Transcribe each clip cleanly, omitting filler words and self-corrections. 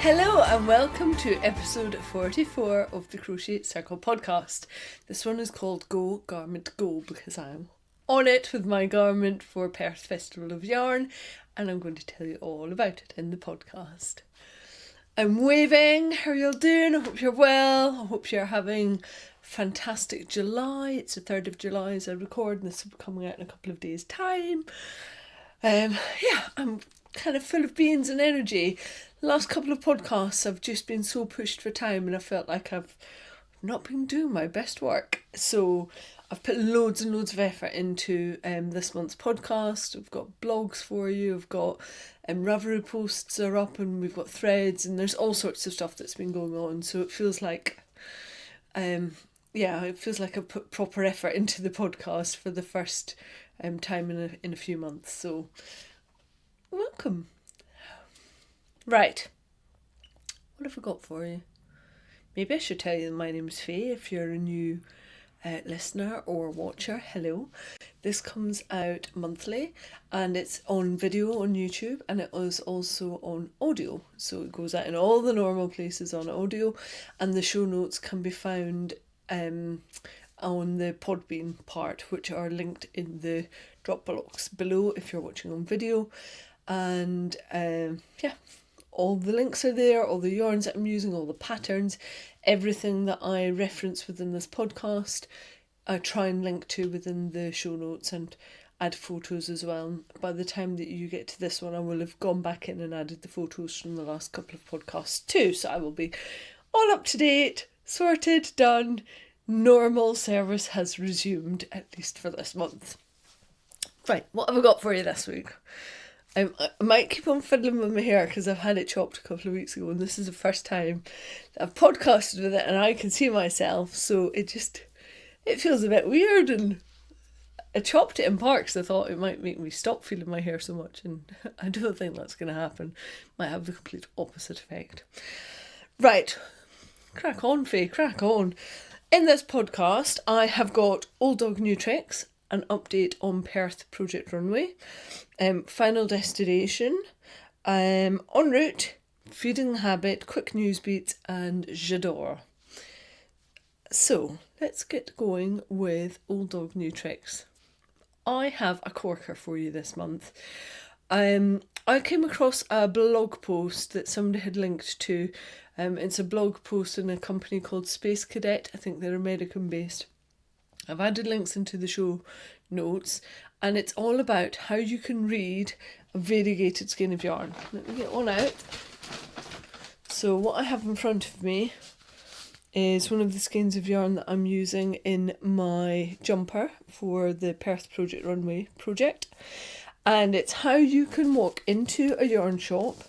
Hello and welcome to episode 44 of the Crochet Circle podcast. This one is called Go Garment Go because I'm on it with my garment for Perth Festival of Yarn and I'm going to tell you all about it in the podcast. I'm waving. How are you all doing? I hope you're well. I hope you're having fantastic July. It's the 3rd of July as I record and this will be coming out in a couple of days' time. I'm kind of full of beans and energy. The last couple of podcasts I've just been so pushed for time and I felt like I've not been doing my best work. So I've put loads and loads of effort into this month's podcast. I've got blogs for you. I've got Ravelry posts are up and we've got threads and there's all sorts of stuff that's been going on. So it feels like, it feels like I've put proper effort into the podcast for the first time in a few months. So welcome. Right, what have I got for you? Maybe I should tell you my name's Faye if you're a new listener or watcher. Hello. This comes out monthly and it's on video on YouTube and it is also on audio. So it goes out in all the normal places on audio and the show notes can be found on the Podbean part, which are linked in the drop box below if you're watching on video. And all the links are there, all the yarns that I'm using, all the patterns, everything that I reference within this podcast, I try and link to within the show notes and add photos as well. By the time that you get to this one, I will have gone back in and added the photos from the last couple of podcasts too. So I will be all up to date, sorted, done. Normal service has resumed, at least for this month. Right, what have I got for you this week? I might keep on fiddling with my hair because I've had it chopped a couple of weeks ago and this is the first time that I've podcasted with it and I can see myself, so it feels a bit weird, and I chopped it in part because I thought it might make me stop feeling my hair so much and I don't think that's going to happen. Might have the complete opposite effect. Right, crack on Faye, crack on. In this podcast I have got Old Dog New Tricks, an update on Perth Project Runway, final destination, en route, feeding the habit, quick news beats, and j'adore. So let's get going with Old Dog New Tricks. I have a corker for you this month. I came across a blog post that somebody had linked to. It's a blog post in a company called Space Cadet. I think they're American based. I've added links into the show notes and it's all about how you can read a variegated skein of yarn. Let me get one out. So what I have in front of me is one of the skeins of yarn that I'm using in my jumper for the Perth Project Runway project. And it's how you can walk into a yarn shop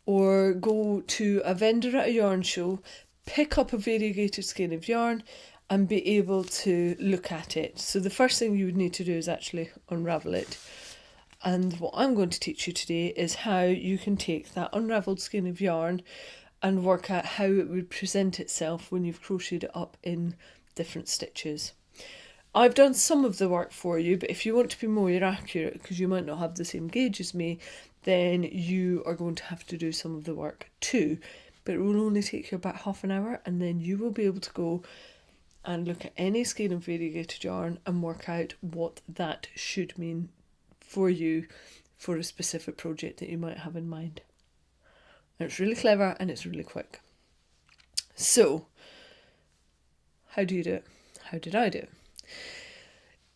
or go to a vendor at a yarn show, pick up a variegated skein of yarn and be able to look at it. So the first thing you would need to do is actually unravel it. And what I'm going to teach you today is how you can take that unravelled skein of yarn and work out how it would present itself when you've crocheted it up in different stitches. I've done some of the work for you, but if you want to be more accurate, because you might not have the same gauge as me, then you are going to have to do some of the work too. But it will only take you about half an hour and then you will be able to go and look at any skein of variegated yarn and work out what that should mean for you for a specific project that you might have in mind. And it's really clever and it's really quick. So, how do you do it? How did I do it?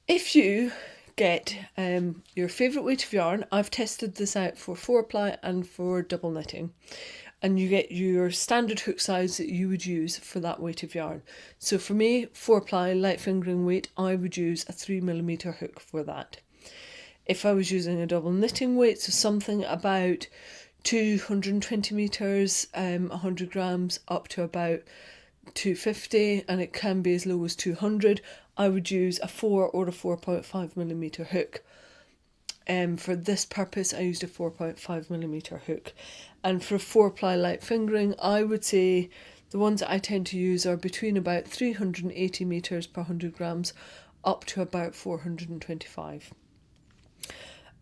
If you get your favourite weight of yarn, I've tested this out for 4-ply and for double knitting. And you get your standard hook size that you would use for that weight of yarn. So for me, 4-ply light fingering weight, I would use a 3mm hook for that. If I was using a double knitting weight, so something about 220 metres, 100 grams up to about 250, and it can be as low as 200, I would use a 4 or a 4.5mm hook. For this purpose, I used a 4.5mm hook. And for 4-ply light fingering, I would say the ones that I tend to use are between about 380 metres per 100 grams up to about 425.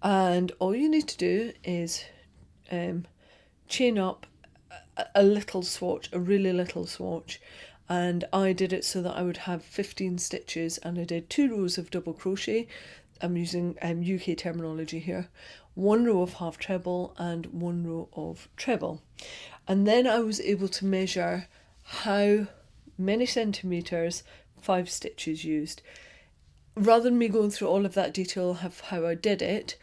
And all you need to do is chain up a little swatch, a really little swatch, and I did it so that I would have 15 stitches, and I did 2 rows of double crochet. I'm using UK terminology here. 1 row of half treble and 1 row of treble. And then I was able to measure how many centimetres 5 stitches used. Rather than me going through all of that detail of how I did it,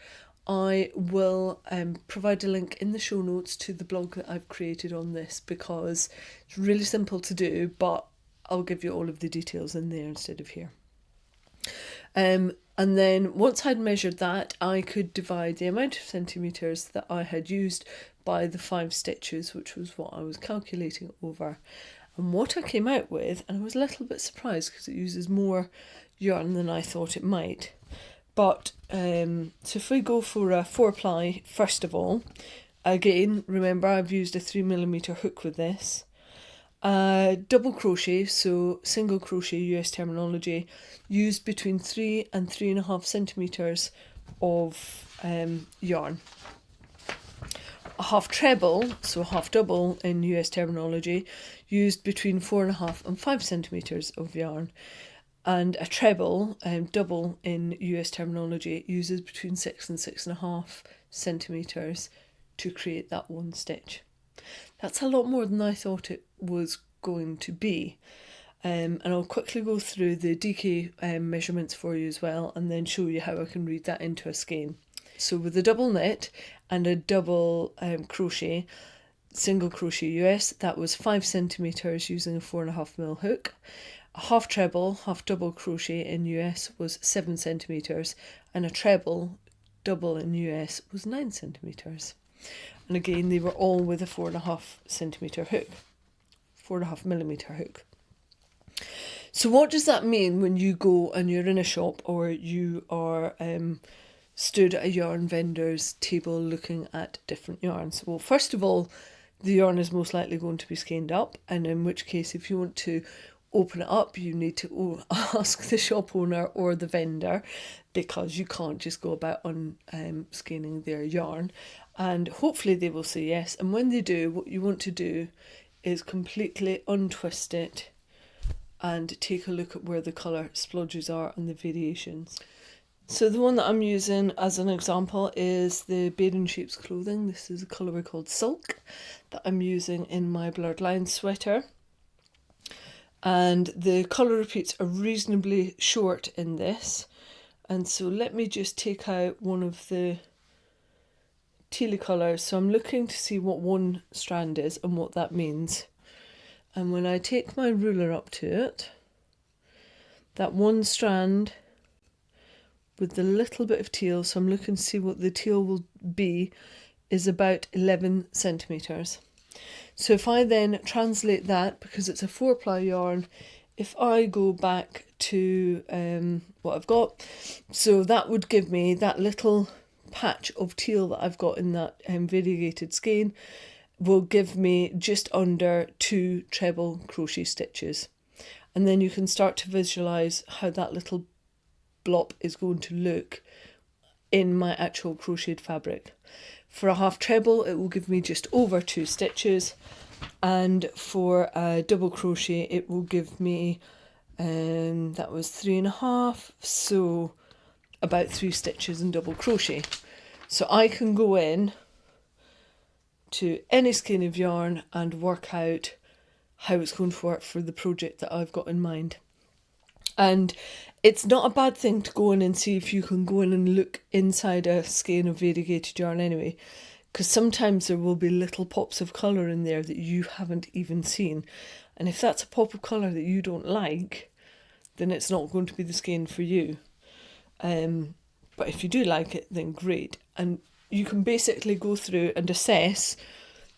I will provide a link in the show notes to the blog that I've created on this, because it's really simple to do, but I'll give you all of the details in there instead of here. And then once I'd measured that, I could divide the amount of centimetres that I had used by the 5 stitches, which was what I was calculating over. And what I came out with, and I was a little bit surprised because it uses more yarn than I thought it might. But so if we go for a 4-ply, first of all, again, remember I've used a 3mm hook with this. Double crochet, so single crochet US terminology, used between 3 and 3.5 centimetres of yarn. A half treble, so half double in US terminology, used between 4.5 and 5 centimetres of yarn. And a treble, double in US terminology, uses between 6 and 6.5 centimetres to create that one stitch. That's a lot more than I thought it was going to be. And I'll quickly go through the DK measurements for you as well, and then show you how I can read that into a skein. So with a double knit and a double crochet, single crochet US, that was 5 centimetres using a 4.5mm hook. A half treble, half double crochet in US was 7 centimetres, and a treble, double in US, was 9 centimetres. And again, they were all with a 4.5cm hook, 4.5mm hook. So what does that mean when you go and you're in a shop, or you are stood at a yarn vendor's table looking at different yarns? Well, first of all, the yarn is most likely going to be skeined up, and in which case, if you want to open it up, you need to ask the shop owner or the vendor, because you can't just go about skeining their yarn, and hopefully they will say yes. And when they do, what you want to do is completely untwist it and take a look at where the colour splodges are and the variations. So the one that I'm using as an example is the Baden Sheep's Clothing. This is a colourway called Silk that I'm using in my Blurred Lines sweater. And the colour repeats are reasonably short in this. And so let me just take out one of the tealy colours. So I'm looking to see what one strand is and what that means. And when I take my ruler up to it, that one strand with the little bit of teal, so I'm looking to see what the teal will be, is about 11 centimetres. So if I then translate that, because it's a 4-ply yarn, if I go back to what I've got, so that would give me that little patch of teal that I've got in that variegated skein, will give me just under 2 treble crochet stitches. And then you can start to visualise how that little blop is going to look in my actual crocheted fabric. For a half treble, it will give me just over 2 stitches, and for a double crochet, it will give me that was 3.5, so about 3 stitches in double crochet. So I can go in to any skein of yarn and work out how it's going to work for the project that I've got in mind. And it's not a bad thing to go in and see if you can go in and look inside a skein of variegated yarn anyway, because sometimes there will be little pops of colour in there that you haven't even seen. And if that's a pop of colour that you don't like, then it's not going to be the skein for you. But if you do like it, then great. And you can basically go through and assess.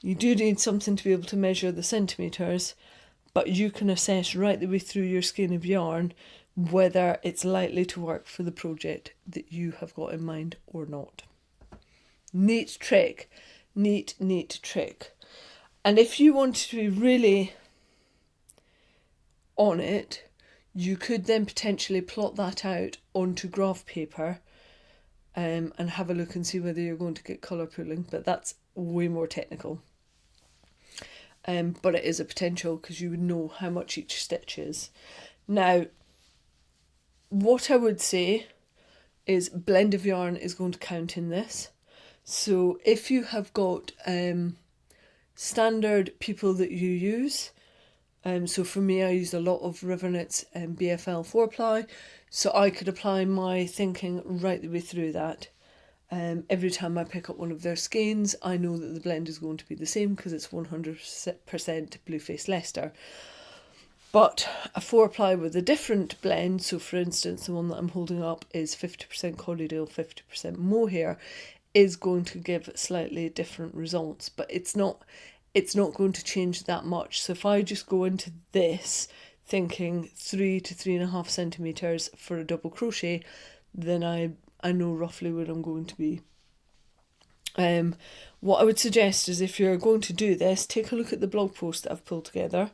You do need something to be able to measure the centimetres, but you can assess right the way through your skein of yarn whether it's likely to work for the project that you have got in mind or not. Neat trick, neat trick. And if you want to be really on it, you could then potentially plot that out onto graph paper and have a look and see whether you're going to get colour pooling, but that's way more technical. but it is a potential because you would know how much each stitch is. Now, what I would say is blend of yarn is going to count in this. So if you have got standard people that you use, so for me I used a lot of Rivernet's BFL 4-ply, so I could apply my thinking right the way through that. Every time I pick up one of their skeins, I know that the blend is going to be the same because it's 100% Blueface Leicester. But a 4-ply with a different blend, so for instance the one that I'm holding up is 50% Corriedale, 50% mohair, is going to give slightly different results, but it's not going to change that much. So if I just go into this thinking 3 to 3.5 centimetres for a double crochet, then I know roughly where I'm going to be. What I would suggest is if you're going to do this, take a look at the blog post that I've pulled together,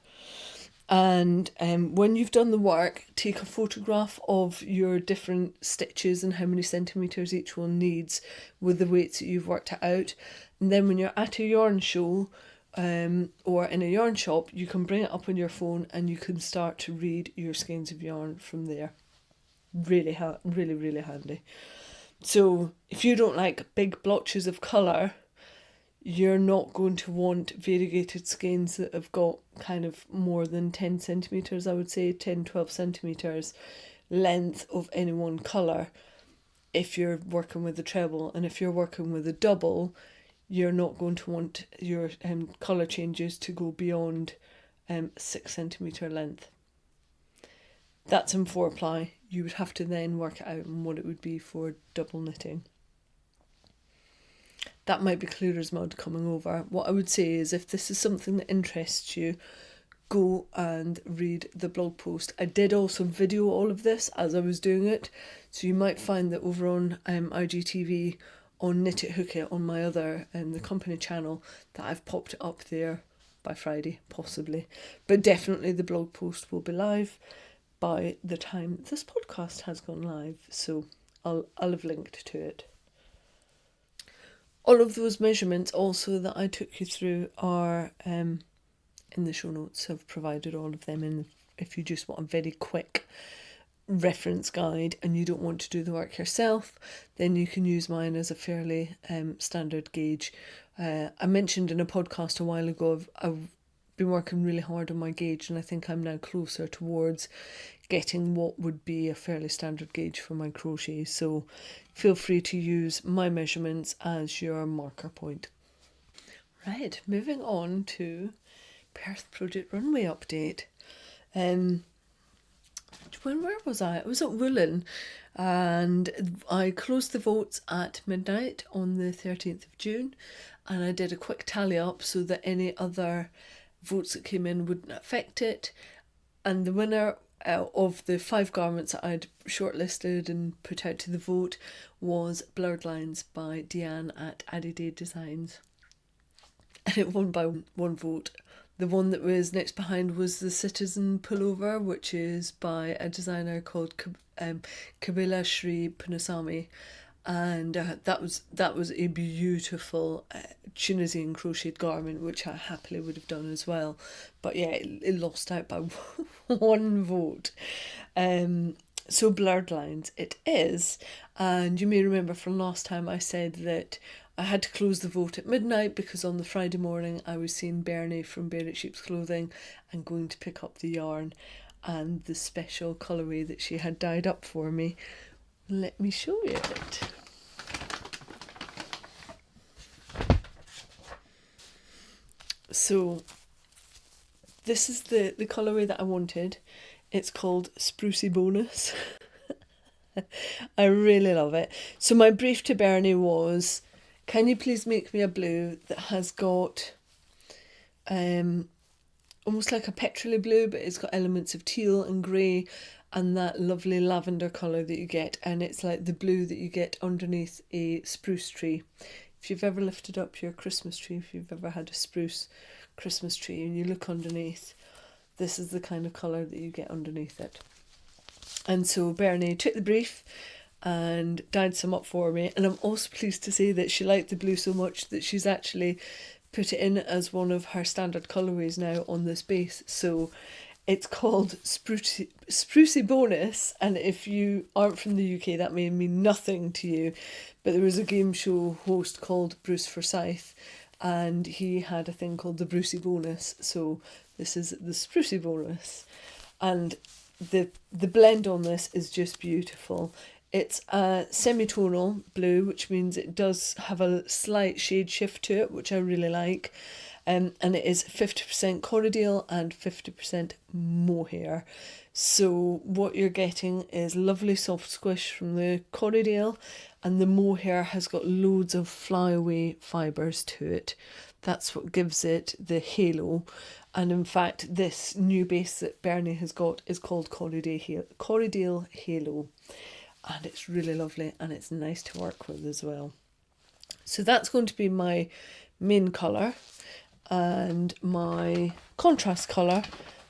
and when you've done the work, take a photograph of your different stitches and how many centimetres each one needs with the weights that you've worked it out. And then when you're at a yarn show or in a yarn shop, you can bring it up on your phone and you can start to read your skeins of yarn from there. Really handy. So if you don't like big blotches of colour, you're not going to want variegated skeins that have got kind of more than 10 centimetres, I would say 10-12 centimetres length of any one colour if you're working with a treble. And if you're working with a double, you're not going to want your colour changes to go beyond 6 centimetre length. That's in 4-ply. You would have to then work it out on what it would be for double knitting. That might be clear as mud coming over. What I would say is if this is something that interests you, go and read the blog post. I did also video all of this as I was doing it, so you might find that over on IGTV, on Knit It Hook It, on my other the company channel, that I've popped it up there by Friday, possibly. But definitely the blog post will be live by the time this podcast has gone live, so I'll have linked to it. All of those measurements also that I took you through are in the show notes. I've provided all of them in if you just want a very quick reference guide and you don't want to do the work yourself, then you can use mine as a fairly standard gauge. I mentioned in a podcast a while ago I've been working really hard on my gauge, and I think I'm now closer towards getting what would be a fairly standard gauge for my crochet, so feel free to use my measurements as your marker point. Right, moving on to Perth Project Runway update. Where was I? I was at Woolen, and I closed the votes at midnight on the 13th of June, and I did a quick tally up so that any other votes that came in wouldn't affect it, and the winner of the 5 garments that I'd shortlisted and put out to the vote was Blurred Lines by Deanne at Addie Designs, and it won by 1 vote. The one that was next behind was the Citizen Pullover, which is by a designer called Kabila Shri Punasami, and that was a beautiful Tunisian crocheted garment, which I happily would have done as well. But yeah, it lost out by 1 vote. So Blurred Lines it is, and you may remember from last time I said that I had to close the vote at midnight because on the Friday morning I was seeing Bernie from Bear It Sheep's Clothing and going to pick up the yarn and the special colourway that she had dyed up for me. Let me show you it. So this is the colourway that I wanted. It's called Spruce Evolis. I really love it. So my brief to Bernie was, can you please make me a blue that has got almost like a petrol blue, but it's got elements of teal and grey and that lovely lavender colour that you get, and it's like the blue that you get underneath a spruce tree. If you've ever lifted up your Christmas tree, if you've ever had a spruce Christmas tree and you look underneath, this is the kind of colour that you get underneath it. And so Bernie took the brief and dyed some up for me, and I'm also pleased to say that she liked the blue so much that she's actually put it in as one of her standard colourways now on this base. So it's called Spruce Evolis, and if you aren't from the UK, that may mean nothing to you, but there was a game show host called Bruce Forsyth, and he had a thing called the Bruce Evolis, so this is the Spruce Evolis, and the blend on this is just beautiful. It's a semi-tonal blue, which means it does have a slight shade shift to it, which I really like. And it is 50% cordial and 50% mohair. So what you're getting is lovely soft squish from the cordial, and the mohair has got loads of flyaway fibres to it. That's what gives it the halo. And in fact, this new base that Bernie has got is called Cordial Halo. And it's really lovely, and it's nice to work with as well. So that's going to be my main colour, and my contrast colour,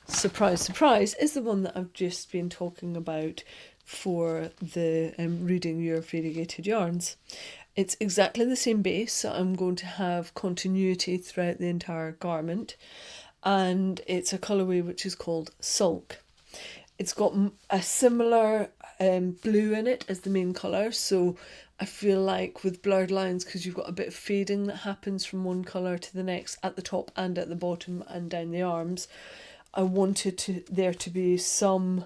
surprise surprise, is the one that I've just been talking about for the reading your variegated yarns. It's exactly the same base, so I'm going to have continuity throughout the entire garment, and it's a colourway which is called Sulk. It's got a similar blue in it as the main colour, so I feel like with blurred lines, because you've got a bit of fading that happens from one colour to the next at the top and at the bottom and down the arms, I wanted there to be some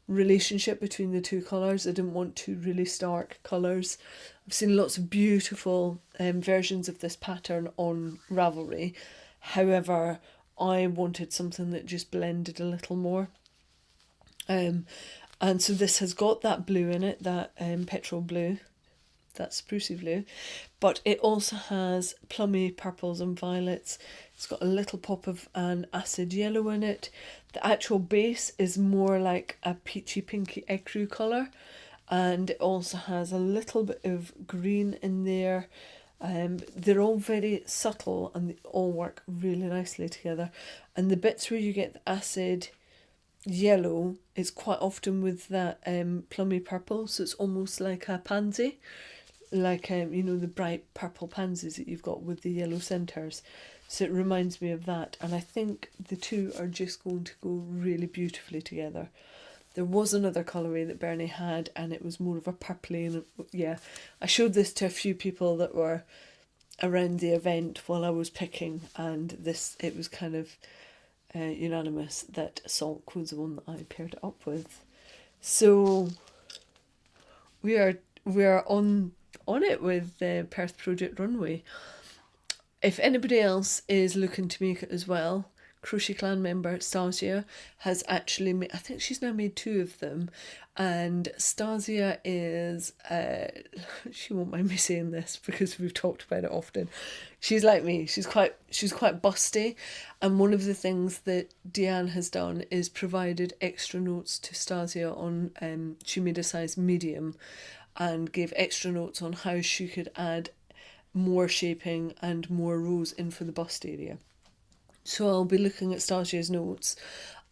relationship between the two colours. I didn't want two really stark colours. I've seen lots of beautiful versions of this pattern on Ravelry. However, I wanted something that just blended a little more. And so this has got that blue in it, that petrol blue, that sprucey blue, but it also has plummy purples and violets. It's got a little pop of an acid yellow in it. The actual base is more like a peachy pinky ecru colour, and it also has a little bit of green in there. They're all very subtle and they all work really nicely together. And the bits where you get the acid yellow is quite often with that plummy purple, so it's almost like a pansy, like the bright purple pansies that you've got with the yellow centres. So it reminds me of that, and I think the two are just going to go really beautifully together. There was another colourway that Bernie had, and it was more of a purpley, and yeah, I showed this to a few people that were around the event while I was picking, and it was kind of unanimous that Sulk was the one that I paired it up with. So we are on it with the Perth Project Runway. If anybody else is looking to make it as well, Crochet Clan member Stasia has actually made, I think she's now made 2 of them, and Stasia is she won't mind me saying this because we've talked about it often. She's like me, she's quite busty, and one of the things that Deanne has done is provided extra notes to Stasia on she made a size medium and gave extra notes on how she could add more shaping and more rows in for the bust area. So I'll be looking at Stasia's notes,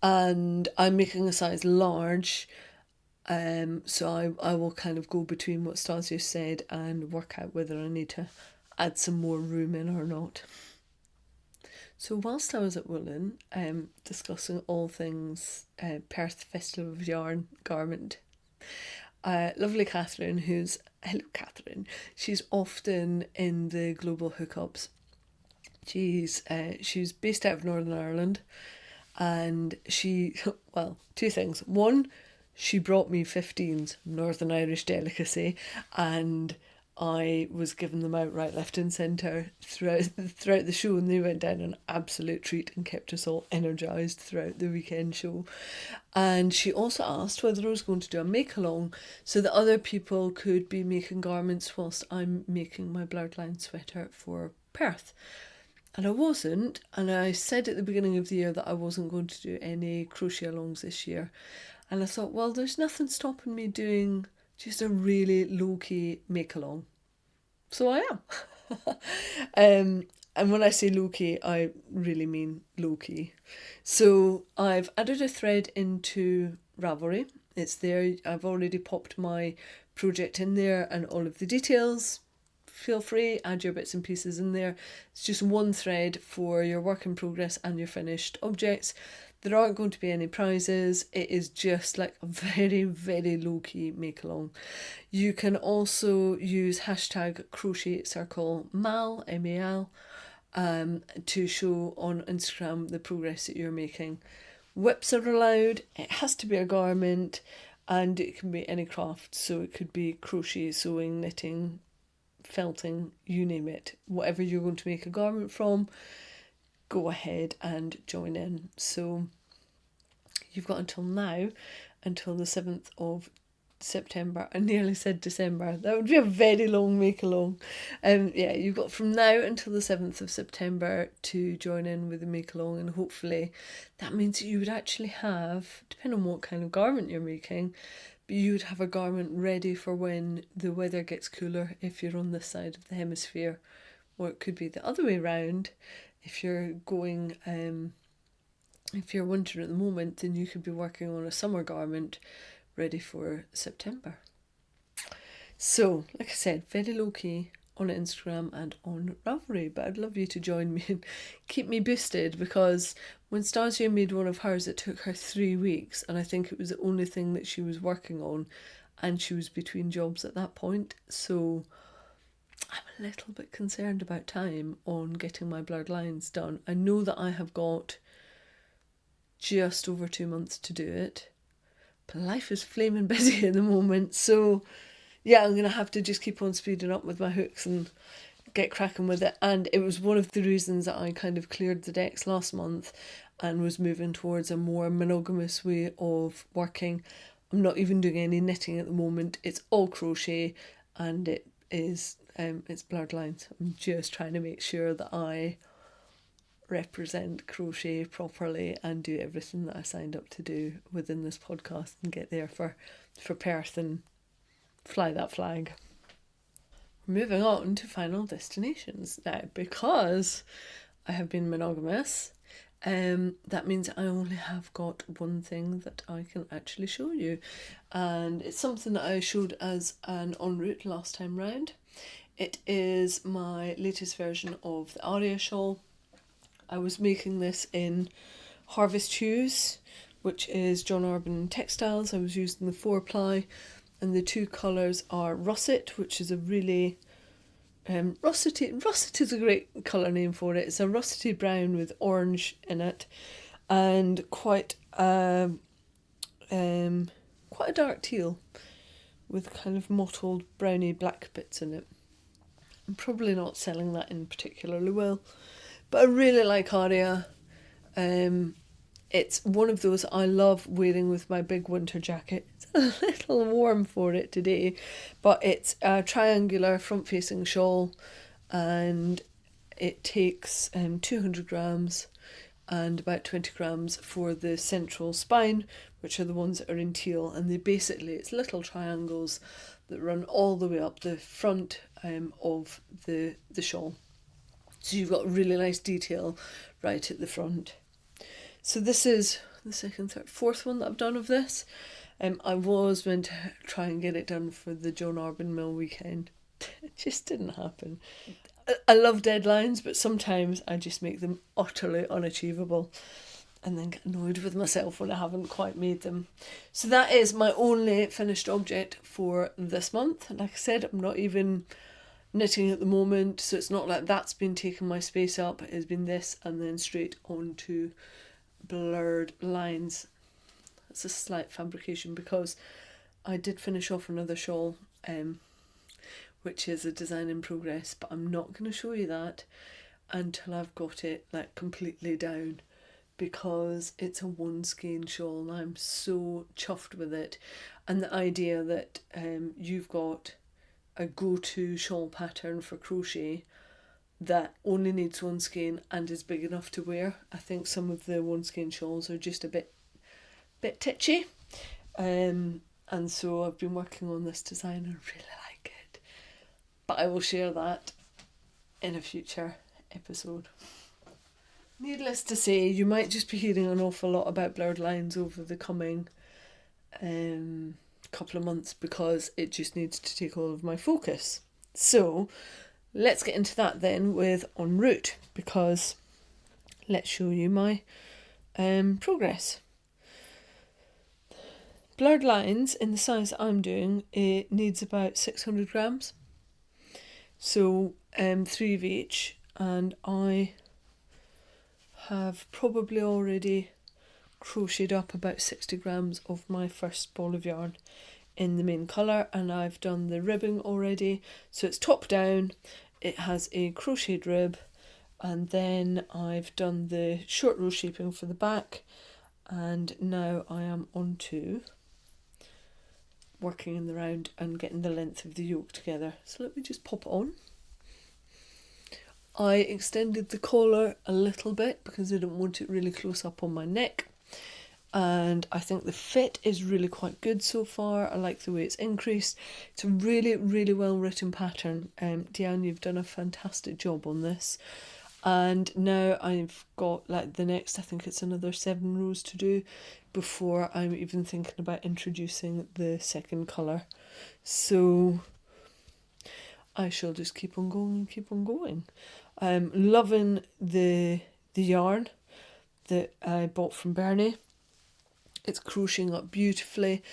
and I'm making a size large, so I will kind of go between what Stasia said and work out whether I need to add some more room in or not. So whilst I was at Woolen, discussing all things Perth Festival of Yarn garment, lovely Catherine, hello Catherine, she's often in the global hookups. She's based out of Northern Ireland, and she, well, 2 things. One, she brought me 15s, Northern Irish delicacy, and I was giving them out right, left and centre throughout the show, and they went down an absolute treat and kept us all energised throughout the weekend show. And she also asked whether I was going to do a make-along so that other people could be making garments whilst I'm making my blurred line sweater for Perth. And I wasn't, and I said at the beginning of the year that I wasn't going to do any crochet alongs this year. And I thought, well, there's nothing stopping me doing just a really low-key make-along. So I am. And when I say low-key, I really mean low-key. So I've added a thread into Ravelry. It's there. I've already popped my project in there and all of the details feel free, add your bits and pieces in there. It's just one thread for your work in progress and your finished objects. There aren't going to be any prizes. It is just like a very, very low-key make-along. You can also use hashtag crochet circle mal, M-A-L, to show on Instagram the progress that you're making. Whips are allowed. It has to be a garment, and it can be any craft. So it could be crochet, sewing, knitting, felting, you name it. Whatever you're going to make a garment from, go ahead and join in. So you've got until now, until the 7th of September. I nearly said December. That would be a very long make along. Yeah, you've got from now until the 7th of September to join in with the make along, and hopefully that means that you would actually have, depending on what kind of garment you're making, but you would have a garment ready for when the weather gets cooler if you're on this side of the hemisphere, or it could be the other way round. If you're going if you're winter at the moment, then you could be working on a summer garment ready for September. So, like I said, very low key on Instagram and on Ravelry, but I'd love you to join me and keep me boosted, because when Stasia made one of hers, it took her 3 weeks, and I think it was the only thing that she was working on, and she was between jobs at that point. So I'm a little bit concerned about time on getting my blurred lines done. I know that I have got just over 2 months to do it, but life is flaming busy at the moment, so yeah, I'm going to have to just keep on speeding up with my hooks and get cracking with it. And it was one of the reasons that I kind of cleared the decks last month and was moving towards a more monogamous way of working. I'm not even doing any knitting at the moment. It's all crochet, and it is it's blurred lines. I'm just trying to make sure that I represent crochet properly and do everything that I signed up to do within this podcast and get there for Perth and fly that flag. Moving on to final destinations now, because I have been monogamous. That means I only have got one thing that I can actually show you, and it's something that I showed as an en route last time round. It is my latest version of the Aria Shawl. I was making this in Harvest-Hughes, which is John Arbon Textiles. I was using the 4-ply, and the two colours are Russet, which is a really russet is a great colour name for it. It's a russety brown with orange in it, and quite a dark teal with kind of mottled browny black bits in it. I'm probably not selling that in particularly well, but I really like Aria. It's one of those I love wearing with my big winter jacket. It's a little warm for it today, but it's a triangular front-facing shawl, and it takes 200 grams and about 20 grams for the central spine, which are the ones that are in teal, and it's little triangles that run all the way up the front of the shawl. So you've got really nice detail right at the front. So this is the second, third, fourth one that I've done of this. I was meant to try and get it done for the John Arbon Mill weekend. It just didn't happen. I love deadlines, but sometimes I just make them utterly unachievable and then get annoyed with myself when I haven't quite made them. So that is my only finished object for this month. And like I said, I'm not even knitting at the moment, so it's not like that's been taking my space up. It has been this and then straight on to blurred lines. It's a slight fabrication because I did finish off another shawl, which is a design in progress, but I'm not going to show you that until I've got it like completely down, because it's a one skein shawl and I'm so chuffed with it. And the idea that you've got a go-to shawl pattern for crochet that only needs one skein and is big enough to wear. I think some of the one skein shawls are just a bit titchy, and so I've been working on this design and I really like it, but I will share that in a future episode. Needless to say, you might just be hearing an awful lot about blurred lines over the coming couple of months, because it just needs to take all of my focus. So let's get into that then with en route, because let's show you my progress. Blurred lines in the size that I'm doing, it needs about 600 grams. So 3 of each, and I have probably already crocheted up about 60 grams of my first ball of yarn in the main colour, and I've done the ribbing already. So it's top down, it has a crocheted rib, and then I've done the short row shaping for the back, and now I am on to working in the round and getting the length of the yoke together. So let me just pop it on. I extended the collar a little bit because I didn't want it really close up on my neck, and I think the fit is really quite good so far. I like the way it's increased. It's a really, really well written pattern. Deanne, you've done a fantastic job on this. And now I've got like the next, I think it's another 7 rows to do before I'm even thinking about introducing the second colour. So I shall just keep on going and keep on going. I'm loving the yarn that I bought from Bernie. It's crocheting up beautifully,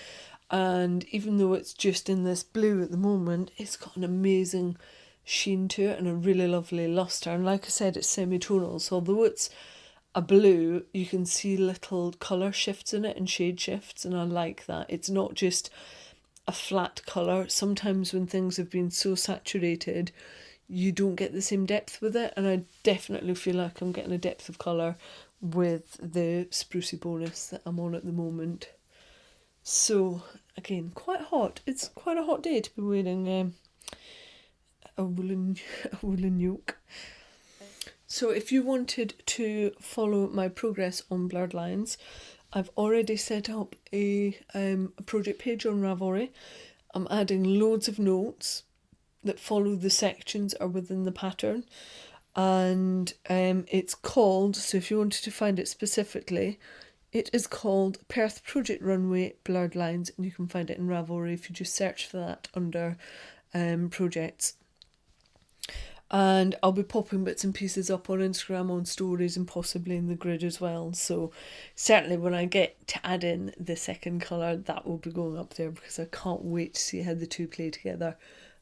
and even though it's just in this blue at the moment, it's got an amazing sheen to it and a really lovely lustre. And like I said, it's semi-tonal, so although it's a blue, you can see little colour shifts in it and shade shifts, and I like that. It's not just a flat colour. Sometimes when things have been so saturated, you don't get the same depth with it, and I definitely feel like I'm getting a depth of colour with the Spruce Evolis that I'm on at the moment. So again, quite hot. It's quite a hot day to be wearing a woolen yoke. So if you wanted to follow my progress on blurred lines, I've already set up a project page on Ravelry. I'm adding loads of notes that follow the sections or within the pattern, and it's called, so if you wanted to find it specifically, it is called Perth Project Runway Blurred Lines, and you can find it in Ravelry if you just search for that under projects. And I'll be popping bits and pieces up on Instagram, on stories, and possibly in the grid as well. So certainly when I get to add in the second colour, that will be going up there, because I can't wait to see how the two play together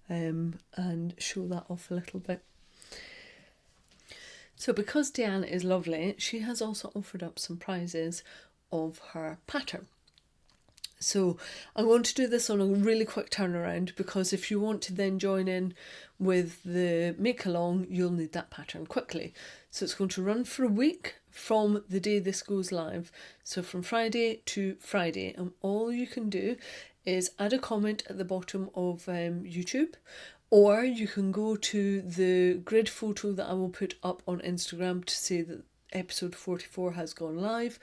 and show that off a little bit. So because Deanne is lovely, she has also offered up some prizes of her pattern. So I'm going to do this on a really quick turnaround, because if you want to then join in with the make along, you'll need that pattern quickly. So it's going to run for a week from the day this goes live. So from Friday to Friday, and all you can do is add a comment at the bottom of YouTube, or you can go to the grid photo that I will put up on Instagram to say that episode 44 has gone live,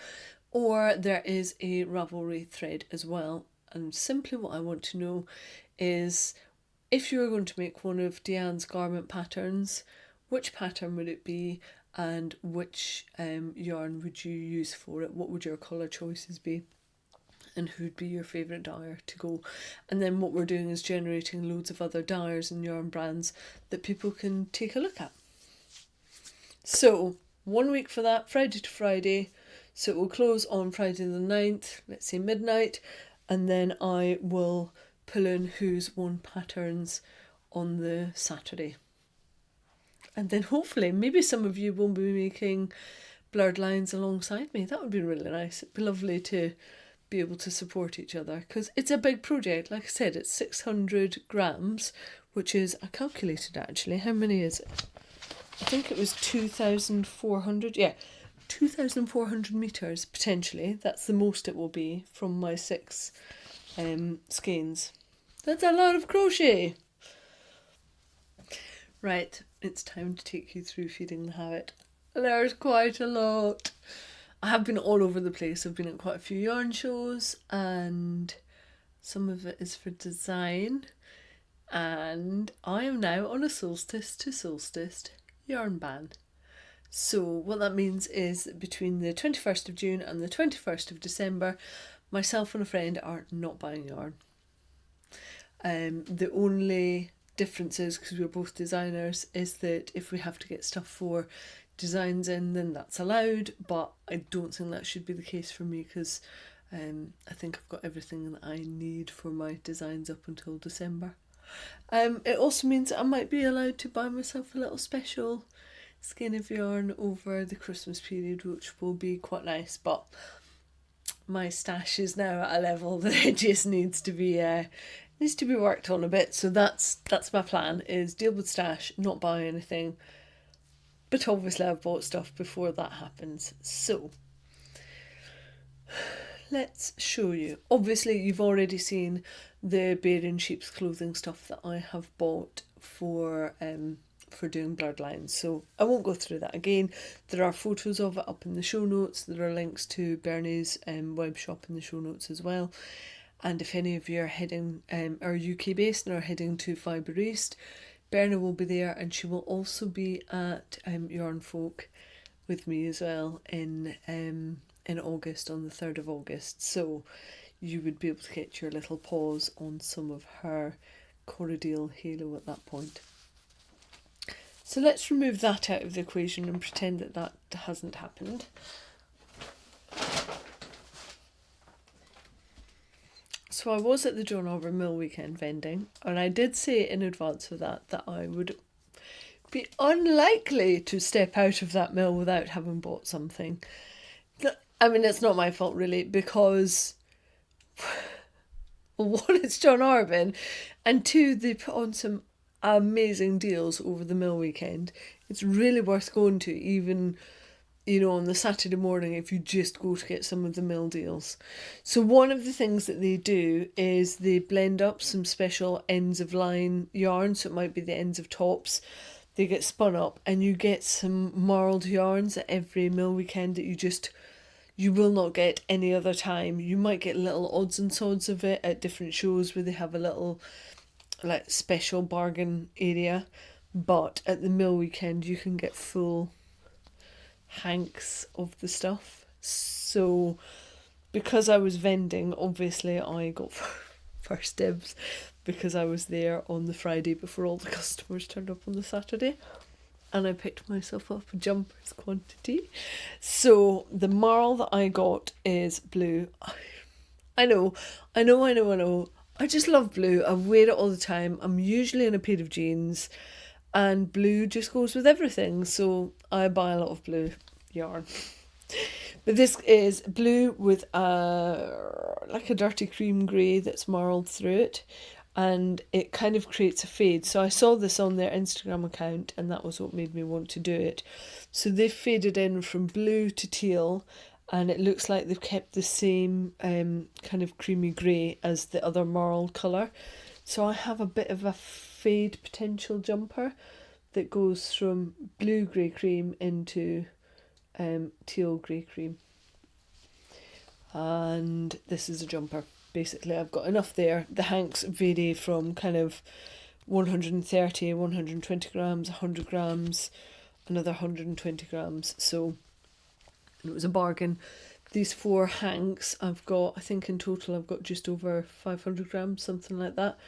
or there is a Ravelry thread as well. And simply what I want to know is, if you are going to make one of Deanne's garment patterns, which pattern would it be, and which yarn would you use for it? What would your colour choices be? And who'd be your favourite dyer to go? And then what we're doing is generating loads of other dyers and yarn brands that people can take a look at. So 1 week for that, Friday to Friday. So it will close on Friday the 9th, let's say midnight, and then I will pull in who's won patterns on the Saturday. And then hopefully maybe some of you will be making blurred lines alongside me. That would be really nice. It'd be lovely to be able to support each other, because it's a big project. Like I said, it's 600 grams, which is, I calculated actually, how many is it? I think it was 2,400, yeah, 2,400 metres potentially. That's the most it will be from my 6 skeins. That's a lot of crochet. Right, it's time to take you through feeding the habit. There's quite a lot. I have been all over the place. I've been at quite a few yarn shows, and some of it is for design, and I am now on a solstice to solstice yarn ban. So what that means is that between the 21st of June and the 21st of December, myself and a friend are not buying yarn. The only difference is, because we're both designers, is that if we have to get stuff for designs in, then that's allowed, but I don't think that should be the case for me, because I think I've got everything that I need for my designs up until December. It also means that I might be allowed to buy myself a little special skein of yarn over the Christmas period, which will be quite nice, but my stash is now at a level that it just needs to be worked on a bit. So that's my plan, is deal with stash, not buy anything. But obviously I've bought stuff before that happens. So let's show you. Obviously you've already seen the bear in sheep's clothing stuff that I have bought for doing blurred lines, so I won't go through that again. There are photos of it up in the show notes. There are links to Bernie's web shop in the show notes as well. And if any of you are heading, are UK based and are heading to Fibre East, Bernie will be there, and she will also be at Yarn Folk with me as well in August, on the 3rd of August. So you would be able to get your little paws on some of her Corradale halo at that point. So let's remove that out of the equation and pretend that that hasn't happened. So I was at the John Arbor Mill weekend vending, and I did say in advance of that I would be unlikely to step out of that mill without having bought something. I mean, it's not my fault really, because one, it's John Arbor, and two, they put on some amazing deals over the mill weekend. It's really worth going to, even, you know, on the Saturday morning, if you just go to get some of the mill deals. So one of the things that they do is they blend up some special ends of line yarn, so it might be the ends of tops. They get spun up, and you get some marled yarns at every mill weekend that you will not get any other time. You might get little odds and sods of it at different shows where they have a little like special bargain area, but at the mill weekend you can get full hanks of the stuff. So because I was vending, obviously I got first dibs, because I was there on the Friday before all the customers turned up on the Saturday, and I picked myself up a jumper's quantity. So the marl that I got is blue. I know. I just love blue. I wear it all the time. I'm usually in a pair of jeans, and blue just goes with everything. So I buy a lot of blue yarn. But this is blue with like a dirty cream grey that's marled through it, and it kind of creates a fade. So I saw this on their Instagram account, and that was what made me want to do it. So they've faded in from blue to teal, and it looks like they've kept the same kind of creamy grey as the other marled colour. So I have a bit of a fade potential jumper that goes from blue grey cream into teal grey cream. And this is a jumper. Basically, I've got enough there. The hanks vary from kind of 130, 120 grams, 100 grams, another 120 grams. So it was a bargain. These 4 hanks I've got, I think in total I've got just over 500 grams, something like that,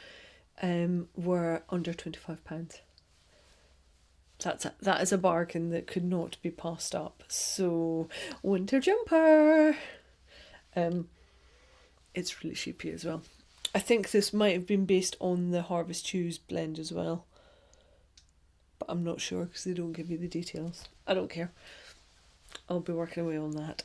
were under £25. That is a bargain that could not be passed up. So winter jumper. It's really sheepy as well. I think this might have been based on the Harvest-Hughes blend as well, but I'm not sure because they don't give you the details. I don't care. I'll be working away on that.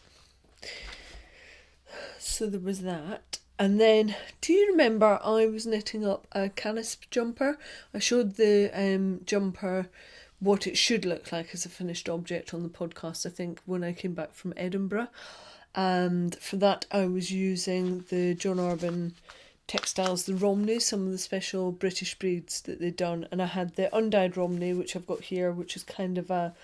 So there was that. And then, do you remember I was knitting up a callus jumper? I showed the jumper what it should look like as a finished object on the podcast, I think, when I came back from Edinburgh. And for that I was using the John Arbor textiles, the Romney, some of the special British breeds that they'd done. And I had the undyed Romney, which I've got here, which is kind of a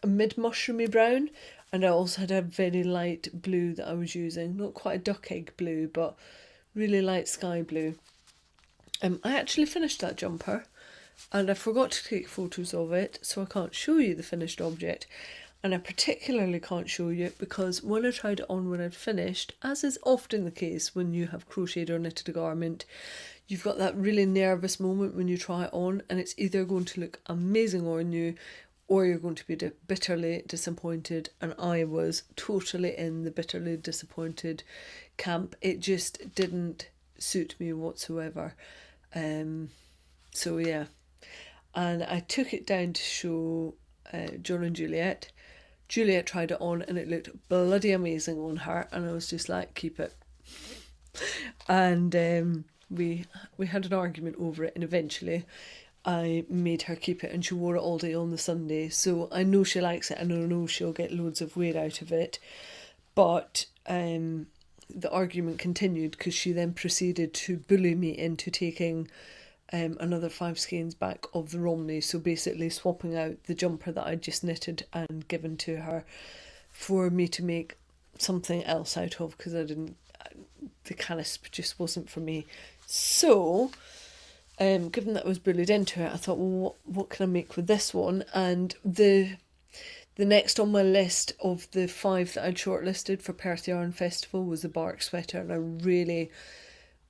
mid-mushroomy brown. And I also had a very light blue that I was using. Not quite a duck egg blue, but really light sky blue. I actually finished that jumper, and I forgot to take photos of it, so I can't show you the finished object. And I particularly can't show you because when I tried it on when I'd finished, as is often the case when you have crocheted or knitted a garment, you've got that really nervous moment when you try it on, and it's either going to look amazing on you or you're going to be bitterly disappointed. And I was totally in the bitterly disappointed camp. It just didn't suit me whatsoever. So yeah, and I took it down to show John and Juliet. Juliet tried it on and it looked bloody amazing on her, and I was just like, keep it. And we had an argument over it, and eventually I made her keep it, and she wore it all day on the Sunday. So I know she likes it, and I know she'll get loads of wear out of it. But the argument continued because she then proceeded to bully me into taking another 5 skeins back of the Romney, so basically swapping out the jumper that I just knitted and given to her for me to make something else out of, because the callus just wasn't for me. So given that I was bullied into it, I thought, well, what can I make with this one? And the next on my list of the 5 that I'd shortlisted for Perth Yarn Festival was the bark sweater, and I really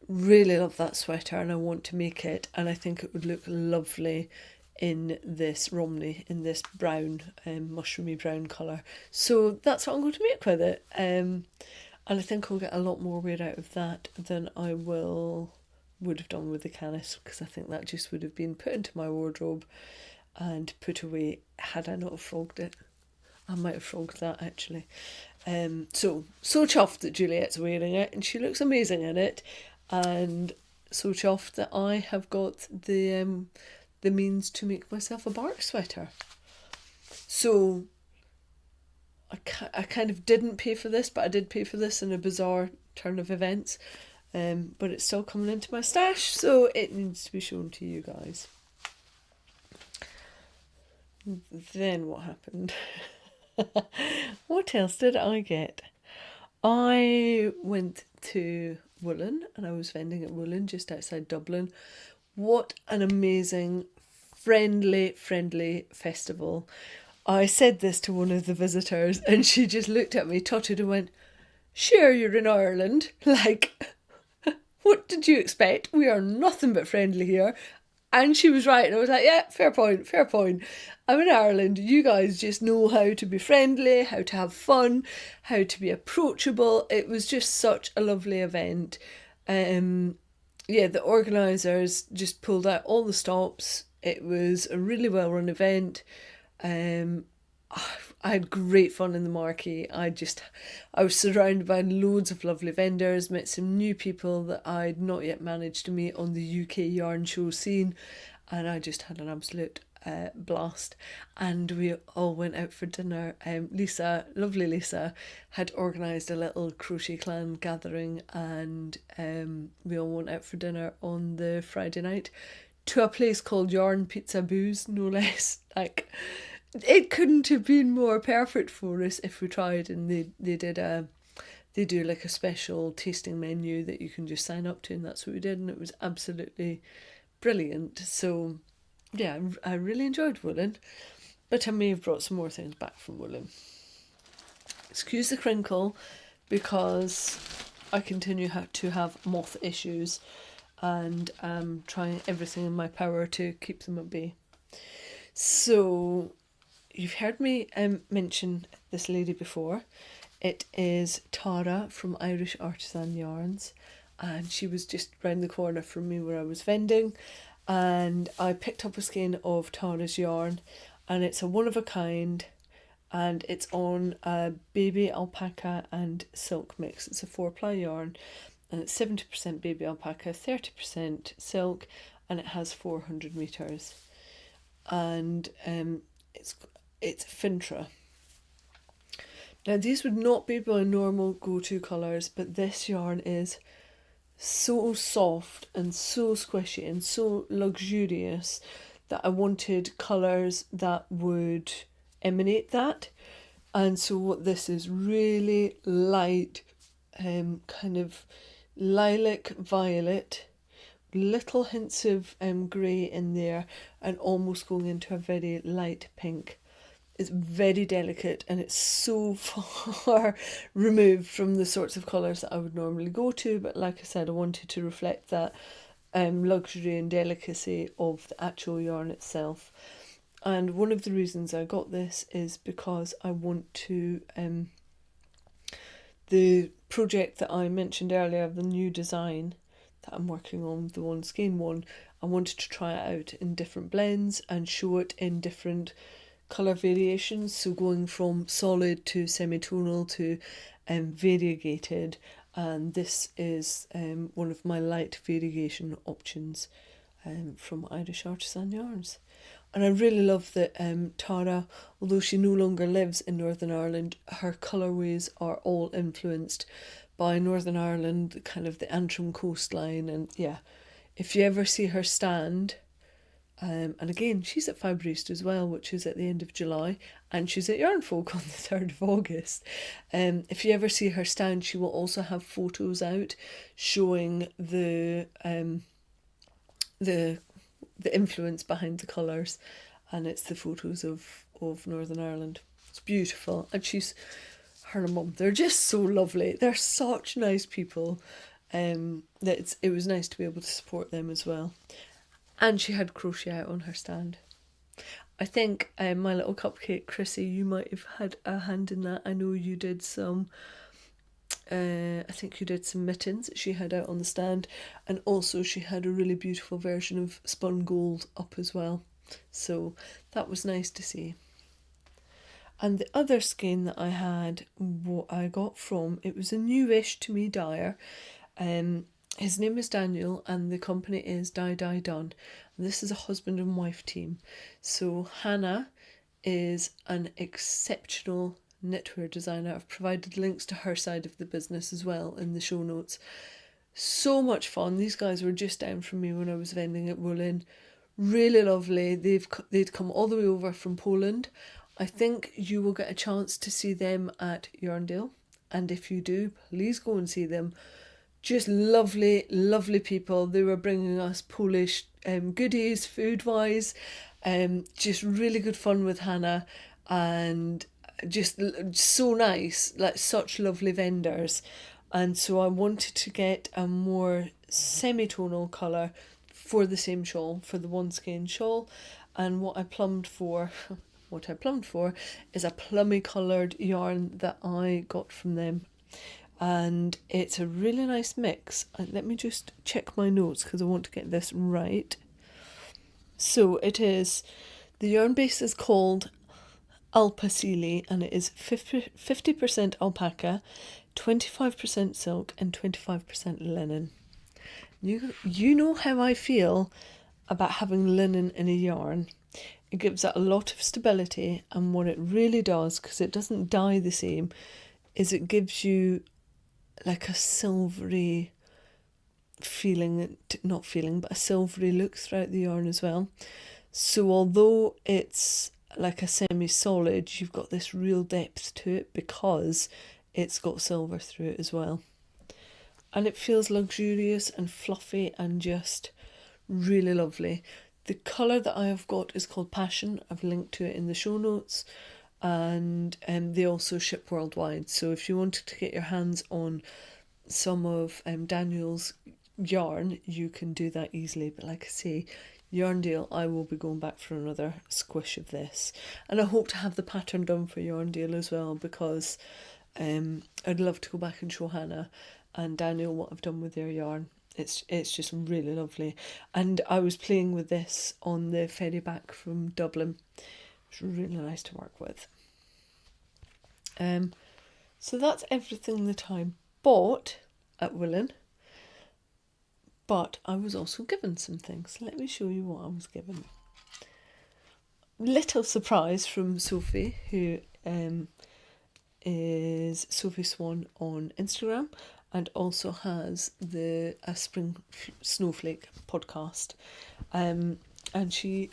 love that sweater and I want to make it, and I think it would look lovely in this Romney, in this brown, mushroomy brown colour. So that's what I'm going to make with it. And I think I'll get a lot more wear out of that than I would have done with the callus, because I think that just would have been put into my wardrobe and put away had I not frogged it. I might have frogged that actually. So chuffed that Juliet's wearing it and she looks amazing in it, and so chuffed that I have got the means to make myself a bark sweater. So I kind of didn't pay for this, but I did pay for this in a bizarre turn of events. But it's still coming into my stash, so it needs to be shown to you guys. Then what happened? What else did I get? I went to Woolen, and I was vending at Woolen just outside Dublin. What an amazing, friendly festival. I said this to one of the visitors and she just looked at me, totted and went, "Sure, you're in Ireland. Like, what did you expect? We are nothing but friendly here." And she was right. And I was like, yeah, fair point. I'm in Ireland. You guys just know how to be friendly, how to have fun, how to be approachable. It was just such a lovely event. The organisers just pulled out all the stops. It was a really well run event. I had great fun in the marquee. I was surrounded by loads of lovely vendors, met some new people that I'd not yet managed to meet on the UK yarn show scene, and I just had an absolute blast. And we all went out for dinner. Lovely Lisa, had organised a little Crochet Clan gathering, and we all went out for dinner on the Friday night to a place called Yarn Pizza Booze, no less. Like, it couldn't have been more perfect for us if we tried. And they do like a special tasting menu that you can just sign up to, and that's what we did, and it was absolutely brilliant. So yeah, I really enjoyed Woolen, but I may have brought some more things back from Woolen. Excuse the crinkle, because I continue to have moth issues, and I'm trying everything in my power to keep them at bay. So you've heard me mention this lady before. It is Tara from Irish Artisan Yarns, and she was just round the corner from me where I was vending, and I picked up a skein of Tara's yarn, and it's a one of a kind, and it's on a baby alpaca and silk mix. It's a 4-ply yarn, and it's 70% baby alpaca, 30% silk, and it has 400 meters, and it's Fintra. Now these would not be my normal go-to colours, but this yarn is so soft and so squishy and so luxurious that I wanted colours that would emanate that. And so what this is really light, kind of lilac violet, little hints of grey in there, and almost going into a very light pink. It's very delicate and it's so far removed from the sorts of colours that I would normally go to, but like I said, I wanted to reflect that luxury and delicacy of the actual yarn itself. And one of the reasons I got this is because I want to, the project that I mentioned earlier, the new design that I'm working on, the one skein one, I wanted to try it out in different blends and show it in different colour variations, so going from solid to semi-tonal to variegated, and this is one of my light variegation options from Irish Artisan Yarns. And I really love that Tara, although she no longer lives in Northern Ireland, her colourways are all influenced by Northern Ireland, kind of the Antrim coastline. And yeah, if you ever see her stand, and again, she's at Fibre East as well, which is at the end of July, and she's at Yarn Folk on the 3rd of August. If you ever see her stand, she will also have photos out showing the influence behind the colours, and it's the photos of Northern Ireland. It's beautiful, and her and mum, they're just so lovely. They're such nice people. That it was nice to be able to support them as well. And she had crochet out on her stand. I think my little cupcake, Chrissy, you might have had a hand in that. I know you did some. I think you did some mittens that she had out on the stand, and also she had a really beautiful version of spun gold up as well. So that was nice to see. And the other skein that I had, what I got from, it was a newish to me dyer. His name is Daniel and the company is Dye Done. And this is a husband and wife team. So Hannah is an exceptional knitwear designer. I've provided links to her side of the business as well in the show notes. So much fun. These guys were just down from me when I was vending at Woolen. Really lovely. They'd come all the way over from Poland. I think you will get a chance to see them at Yarndale, and if you do, please go and see them. Just lovely, lovely people. They were bringing us Polish goodies, food-wise. Just really good fun with Hannah, and just so nice, like such lovely vendors. And so I wanted to get a more semi-tonal colour for the same shawl, for the one skein shawl. And what I plumbed for is a plummy coloured yarn that I got from them. And it's a really nice mix. And let me just check my notes because I want to get this right. So it is, the yarn base is called Alpacili, and it is 50% alpaca, 25% silk and 25% linen. You know how I feel about having linen in a yarn. It gives it a lot of stability, and what it really does, because it doesn't dye the same, is it gives you like a silvery feeling, but a silvery look throughout the yarn as well. So although it's like a semi-solid, you've got this real depth to it because it's got silver through it as well. And it feels luxurious and fluffy and just really lovely. The colour that I have got is called Passion. I've linked to it in the show notes, and they also ship worldwide. So if you wanted to get your hands on some of Daniel's yarn, you can do that easily. But like I say, Yarndale, I will be going back for another squish of this, and I hope to have the pattern done for Yarndale as well, because I'd love to go back and show Hannah and Daniel what I've done with their yarn. It's just really lovely, and I was playing with this on the ferry back from Dublin. It's really nice to work with. So that's everything that I bought at Woolen. But I was also given some things. Let me show you what I was given. Little surprise from Sophie, who is Sophie Swan on Instagram, and also has a Spring Snowflake podcast. And she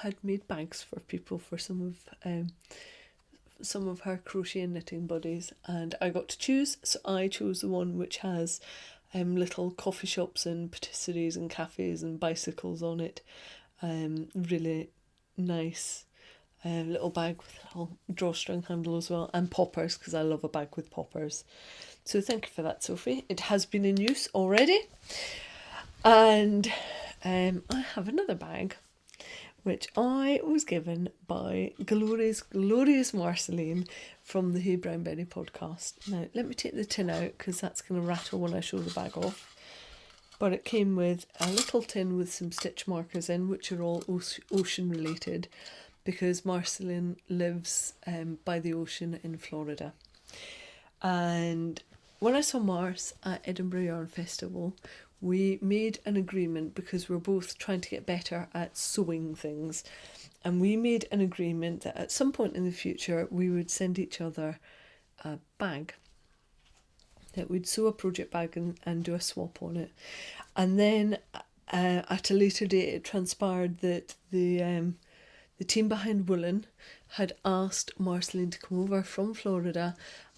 had made bags for people for some of her crochet and knitting buddies, and I got to choose. So I chose the one which has little coffee shops and patisseries and cafes and bicycles on it. Really nice A little bag with a little drawstring handle as well, and poppers, because I love a bag with poppers. So thank you for that, Sophie. It has been in use already. And I have another bag, which I was given by glorious Marceline from the Hey Brown Betty podcast. Now, let me take the tin out, because that's going to rattle when I show the bag off. But it came with a little tin with some stitch markers in, which are all ocean related, because Marceline lives by the ocean in Florida. And when I saw Mars at Edinburgh Yarn Festival, we made an agreement, because we're both trying to get better at sewing things, and we made an agreement that at some point in the future we would send each other a bag, that we'd sew a project bag and do a swap on it. And then at a later date it transpired that the team behind Woolen had asked Marceline to come over from Florida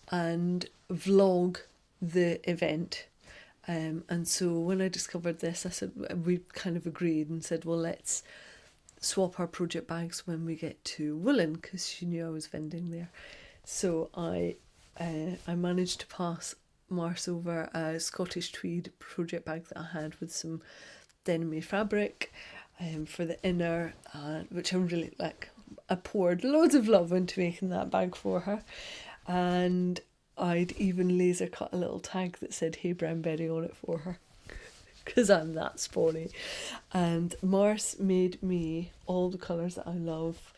and vlog the event. And so when I discovered this, I said, we kind of agreed and said, well, let's swap our project bags when we get to Woolen, because she knew I was vending there. So I managed to pass Mars over a Scottish tweed project bag that I had with some denim fabric for the inner, which I really like. I poured loads of love into making that bag for her, and I'd even laser cut a little tag that said Hey Brown Betty on it for her, because I'm that sporty. And Mars made me all the colours that I love.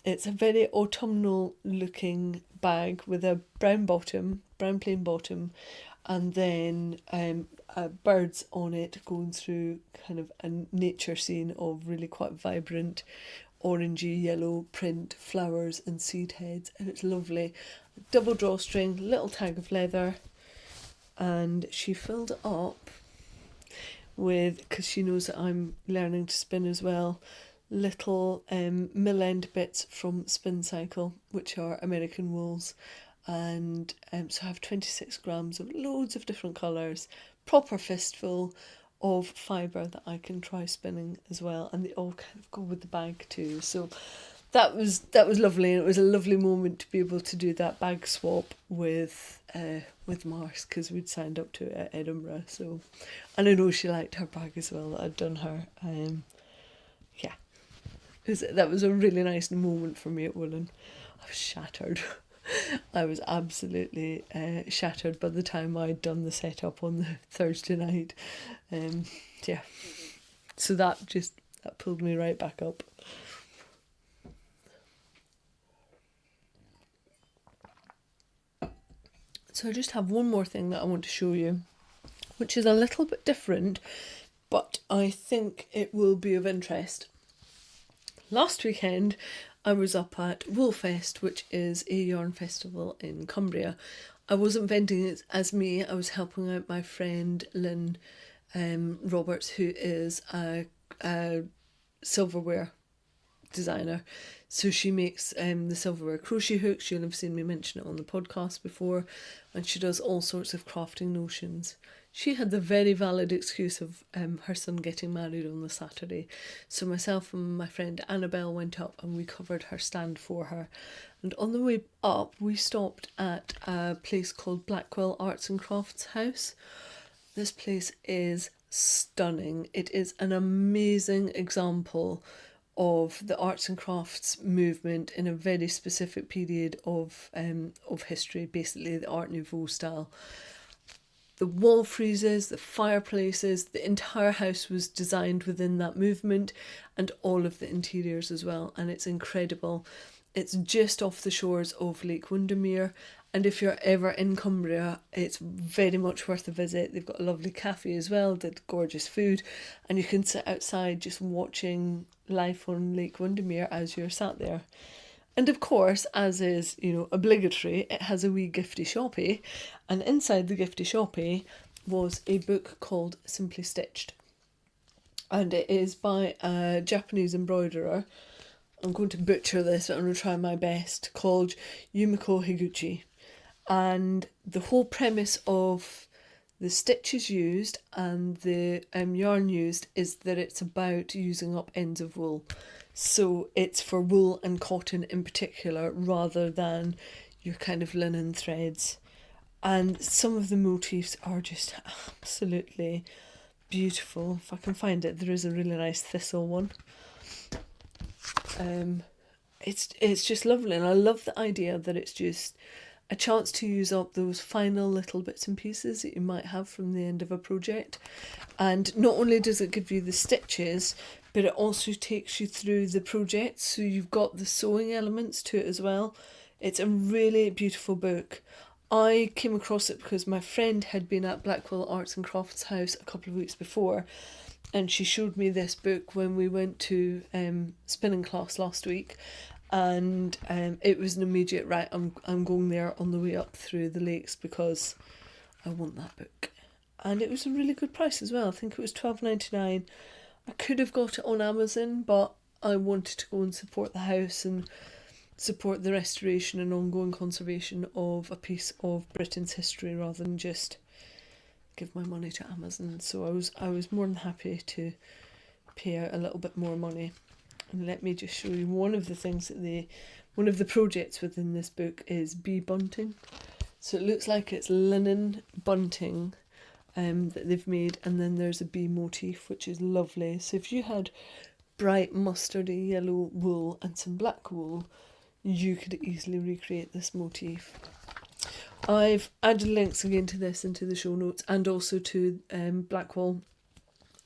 It's a very autumnal looking bag with a brown plain bottom, and then birds on it going through kind of a nature scene of really quite vibrant orangey yellow print, flowers and seed heads, and it's lovely. Double drawstring, little tag of leather, and she filled it up with, because she knows that I'm learning to spin as well, little mill end bits from Spin Cycle, which are American wools, and so I have 26 grams of loads of different colours, proper fistful of fibre that I can try spinning as well, and they all kind of go with the bag too. So that was lovely, and it was a lovely moment to be able to do that bag swap with Mars, because we'd signed up to it at Edinburgh. So, and I know she liked her bag as well that I'd done her. Yeah, that was a really nice moment for me at Woolen. I was shattered. I was absolutely shattered by the time I'd done the setup on the Thursday night. Yeah, so that pulled me right back up. So I just have one more thing that I want to show you, which is a little bit different, but I think it will be of interest. Last weekend I was up at Woolfest, which is a yarn festival in Cumbria. I wasn't vending it as me, I was helping out my friend Lynn Roberts, who is a silverware designer. So she makes the silverware crochet hooks. You'll have seen me mention it on the podcast before, and she does all sorts of crafting notions. She had the very valid excuse of her son getting married on the Saturday, so myself and my friend Annabelle went up and we covered her stand for her. And on the way up we stopped at a place called Blackwell Arts and Crafts House. This place is stunning. It is an amazing example of the arts and crafts movement in a very specific period of history, basically the Art Nouveau style. The wall friezes, the fireplaces, the entire house was designed within that movement, and all of the interiors as well, and it's incredible. It's just off the shores of Lake Windermere, and if you're ever in Cumbria, it's very much worth a visit. They've got a lovely cafe as well, did gorgeous food, and you can sit outside just watching life on Lake Windermere as you're sat there. And of course, as is, obligatory, it has a wee gifty shoppy, and inside the gifty shoppy was a book called Simply Stitched, and it is by a Japanese embroiderer. I'm going to butcher this, but I'm going to try my best, called Yumiko Higuchi. And the whole premise of the stitches used and the yarn used is that it's about using up ends of wool. So it's for wool and cotton in particular rather than your kind of linen threads. And some of the motifs are just absolutely beautiful. If I can find it, there is a really nice thistle one. It's just lovely, and I love the idea that it's just a chance to use up those final little bits and pieces that you might have from the end of a project. And not only does it give you the stitches, but it also takes you through the project, so you've got the sewing elements to it as well. It's a really beautiful book. I came across it because my friend had been at Blackwell Arts and Crafts House a couple of weeks before, and she showed me this book when we went to spinning class last week, and it was an immediate, right, I'm going there on the way up through the lakes because I want that book. And it was a really good price as well. I think it was $12.99. I could have got it on Amazon, but I wanted to go and support the house and support the restoration and ongoing conservation of a piece of Britain's history rather than just give my money to Amazon. So I was more than happy to pay out a little bit more money. And let me just show you one of the things that one of the projects within this book is bee bunting. So it looks like it's linen bunting that they've made, and then there's a bee motif, which is lovely. So if you had bright mustardy yellow wool and some black wool, you could easily recreate this motif. I've added links again to this into the show notes, and also to Blackwell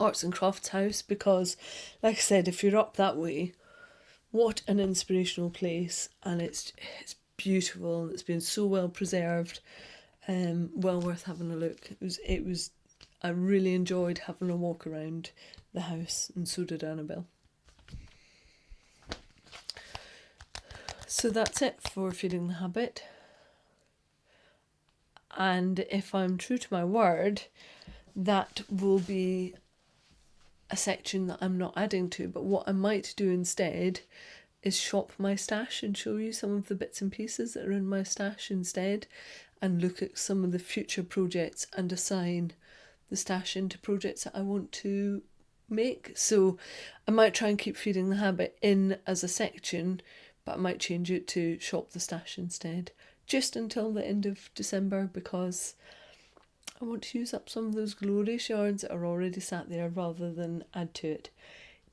Arts and Crafts House, because like I said, if you're up that way, what an inspirational place, and it's beautiful, and it's been so well preserved, well worth having a look. I really enjoyed having a walk around the house, and so did Annabelle. So that's it for Feeding the Habit. And if I'm true to my word, that will be a section that I'm not adding to, but what I might do instead is shop my stash and show you some of the bits and pieces that are in my stash instead, and look at some of the future projects and assign the stash into projects that I want to make. So I might try and keep Feeding the Habit in as a section, but I might change it to shop the stash instead, just until the end of December, because I want to use up some of those glorious yarns that are already sat there rather than add to it.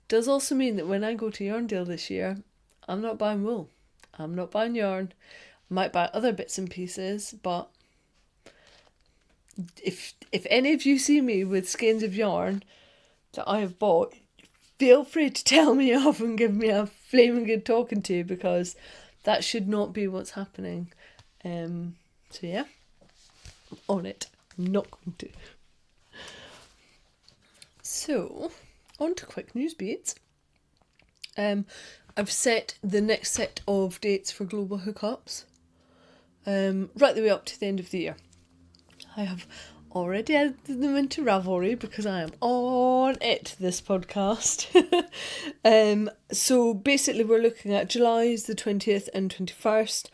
Does also mean that when I go to Yarndale this year, I'm not buying wool. I'm not buying yarn. I might buy other bits and pieces, but if any of you see me with skeins of yarn that I have bought, feel free to tell me off and give me a flaming good talking to, because that should not be what's happening. So yeah, I'm on it. Not going to. So, on to quick news beats. I've set the next set of dates for global hookups right the way up to the end of the year. I have already added them into Ravelry because I am on it this podcast. So basically we're looking at July's the 20th and 21st,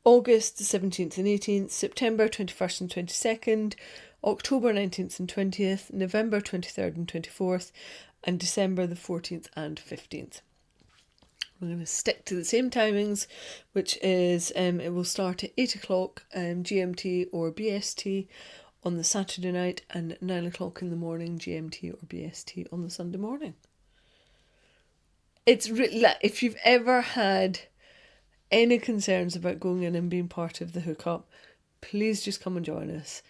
August the 17th and 18th, September 21st and 22nd, October 19th and 20th, November 23rd and 24th, and December the 14th and 15th. We're going to stick to the same timings, which is it will start at 8 o'clock GMT or BST on the Saturday night, and 9 o'clock in the morning GMT or BST on the Sunday morning. It's really, if you've ever had any concerns about going in and being part of the hookup, please just come and join us.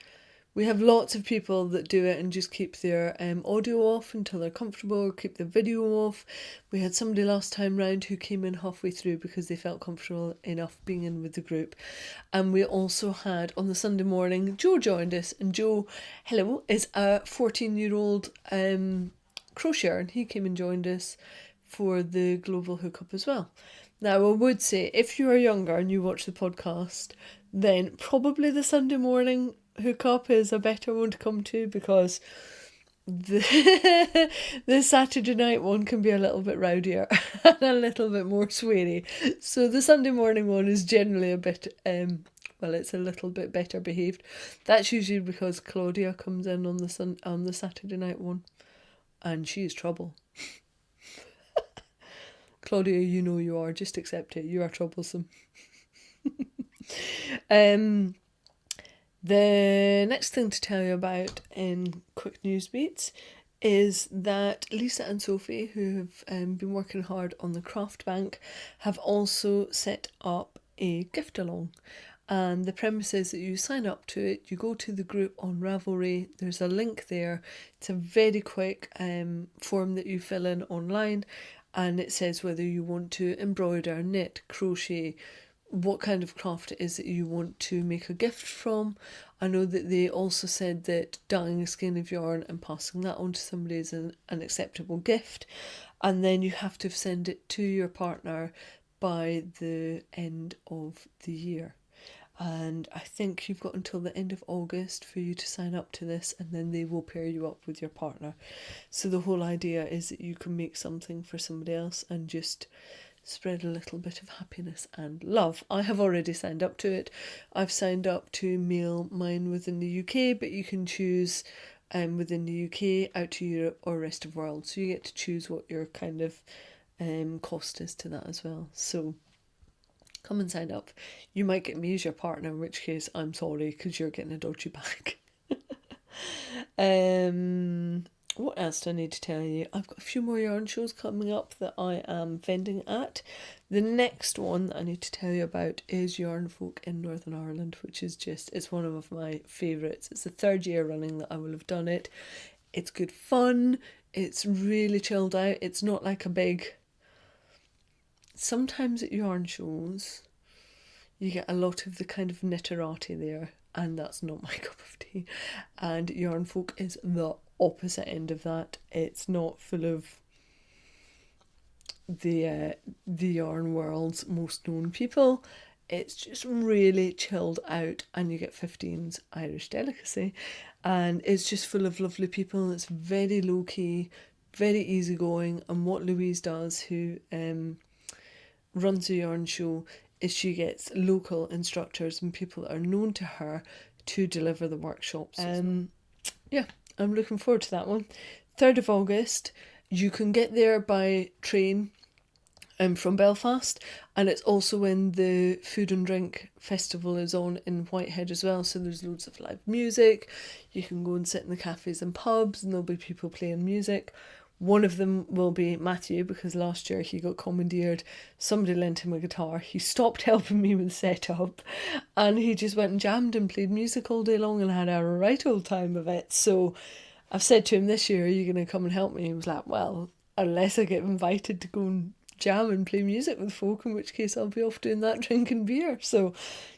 We have lots of people that do it and just keep their audio off until they're comfortable, or keep the video off. We had somebody last time round who came in halfway through because they felt comfortable enough being in with the group. And we also had, on the Sunday morning, Joe joined us, and Joe, hello, is a 14-year-old crocheter, and he came and joined us for the global hookup as well. Now, I would say, if you are younger and you watch the podcast, then probably the Sunday morning hookup is a better one to come to, because the Saturday night one can be a little bit rowdier and a little bit more sweary. So the Sunday morning one is generally a bit, Blackwell, it's a little bit better behaved. That's usually because Claudia comes in on the Saturday night one, and she is trouble. Claudia, you know you are. Just accept it. You are troublesome. The next thing to tell you about in quick news beats is that Lisa and Sophie, who have been working hard on the craft bank, have also set up a gift along. And the premise is that you sign up to it, you go to the group on Ravelry, there's a link there. It's a very quick form that you fill in online, and it says whether you want to embroider, knit, crochet, what kind of craft it is that you want to make a gift from. I know that they also said that dyeing a skein of yarn and passing that on to somebody is an acceptable gift, and then you have to send it to your partner by the end of the year. And I think you've got until the end of August for you to sign up to this, and then they will pair you up with your partner. So the whole idea is that you can make something for somebody else and just spread a little bit of happiness and love. I have already signed up to it. I've signed up to mail mine within the UK, but you can choose within the UK, out to Europe or rest of the world. So you get to choose what your kind of cost is to that as well. So come and sign up. You might get me as your partner, in which case I'm sorry because you're getting a dodgy bag. What else do I need to tell you? I've got a few more yarn shows coming up that I am vending at. The next one that I need to tell you about is Yarn Folk in Northern Ireland, which is it's one of my favourites. It's the 3rd year running that I will have done it. It's good fun. It's really chilled out. It's not like a big... Sometimes at yarn shows, you get a lot of the kind of knitterati there, and that's not my cup of tea. And Yarn Folk is the opposite end of that. It's not full of the yarn world's most known people. It's just really chilled out, and you get 15's Irish delicacy, and it's just full of lovely people. It's very low key, very easygoing. And what Louise does, who runs a yarn show, is she gets local instructors and people that are known to her to deliver the workshops. Yeah, I'm looking forward to that one. 3rd of August, you can get there by train from Belfast, and it's also when the Food and Drink Festival is on in Whitehead as well, so there's loads of live music. You can go and sit in the cafes and pubs, and there'll be people playing music. One of them will be Matthew, because last year he got commandeered. Somebody lent him a guitar. He stopped helping me with setup, and he just went and jammed and played music all day long and had a right old time of it. So I've said to him this year, are you going to come and help me? He was like, well, unless I get invited to go and jam and play music with folk, in which case I'll be off doing that, drinking beer. So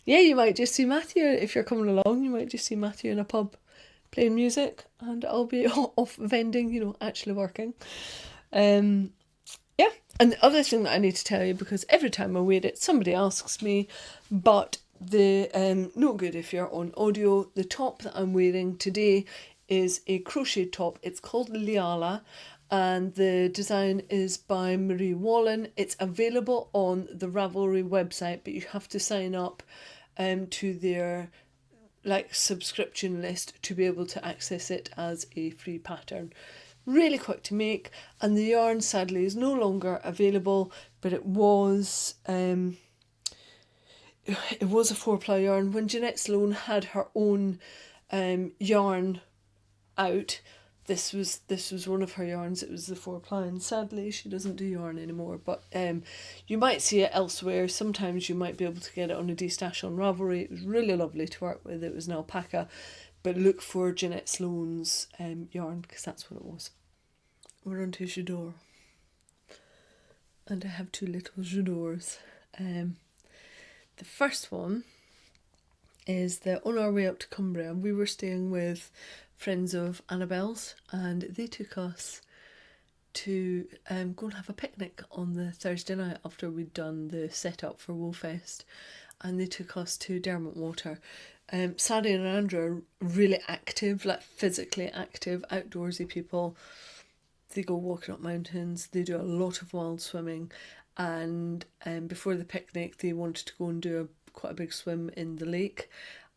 yeah, you might just see Matthew, if you're coming along, you might just see Matthew in a pub playing music, and I'll be off vending, actually working. Yeah, and the other thing that I need to tell you, because every time I wear it, somebody asks me, but the no good if you're on audio, the top that I'm wearing today is a crochet top. It's called Liala, and the design is by Marie Woolen. It's available on the Ravelry website, but you have to sign up to their subscription list to be able to access it as a free pattern. Really quick to make, and the yarn sadly is no longer available, but it was a 4-ply yarn. When Jeanette Sloan had her own yarn out, this was one of her yarns. It was the 4-ply, and sadly she doesn't do yarn anymore, but you might see it elsewhere. Sometimes you might be able to get it on a destash on Ravelry. It was really lovely to work with. It was an alpaca, but look for Jeanette Sloan's yarn, because that's what it was. We're on to J'adore, and I have 2 little J'adores. The first one is that on our way up to Cumbria, we were staying with friends of Annabelle's, and they took us to go and have a picnic on the Thursday night after we'd done the setup for Woolfest, and they took us to Dermot Water. Sadie and Andrew are really active, physically active, outdoorsy people. They go walking up mountains, they do a lot of wild swimming, and before the picnic they wanted to go and do quite a big swim in the lake,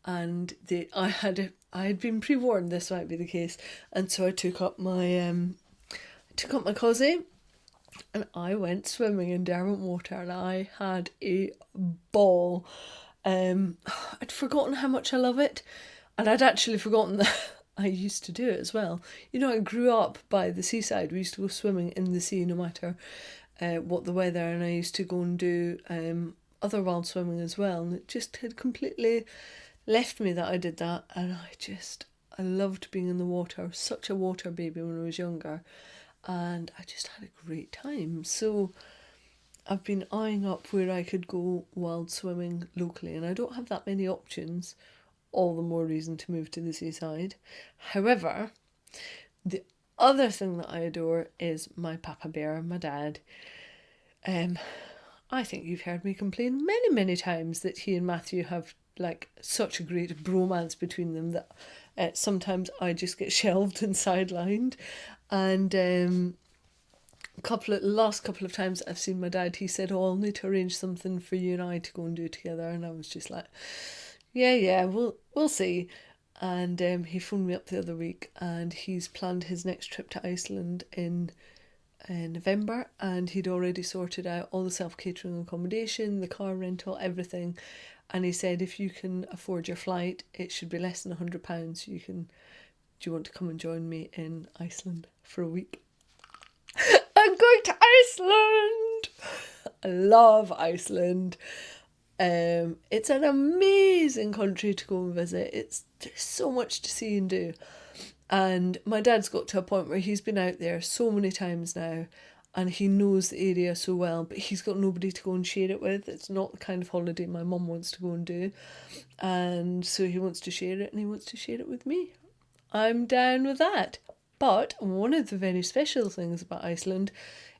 and I had been pre-warned this might be the case, and so I took up my cozy, and I went swimming in Derwent water, and I had a ball. I'd forgotten how much I love it, and I'd actually forgotten that I used to do it as well. You know, I grew up by the seaside. We used to go swimming in the sea no matter what the weather, and I used to go and do other wild swimming as well, and it just had completely left me that I did that, and I loved being in the water. I was such a water baby when I was younger, and I just had a great time. So I've been eyeing up where I could go wild swimming locally, and I don't have that many options, all the more reason to move to the seaside. However, the other thing that I adore is my Papa Bear, my dad. I think you've heard me complain many, many times that he and Matthew have like such a great bromance between them that sometimes I just get shelved and sidelined. And last couple of times I've seen my dad, he said, "Oh, I'll need to arrange something for you and I to go and do together," and I was just like, yeah, we'll see. And he phoned me up the other week, and he's planned his next trip to Iceland in November, and he'd already sorted out all the self-catering accommodation, the car rental, everything. And he said, if you can afford your flight, it should be less than £100. Do you want to come and join me in Iceland for a week? I'm going to Iceland! I love Iceland. It's an amazing country to go and visit. There's so much to see and do. And my dad's got to a point where he's been out there so many times now, and he knows the area so well, but he's got nobody to go and share it with. It's not the kind of holiday my mum wants to go and do. And so he wants to share it, and he wants to share it with me. I'm down with that. But one of the very special things about Iceland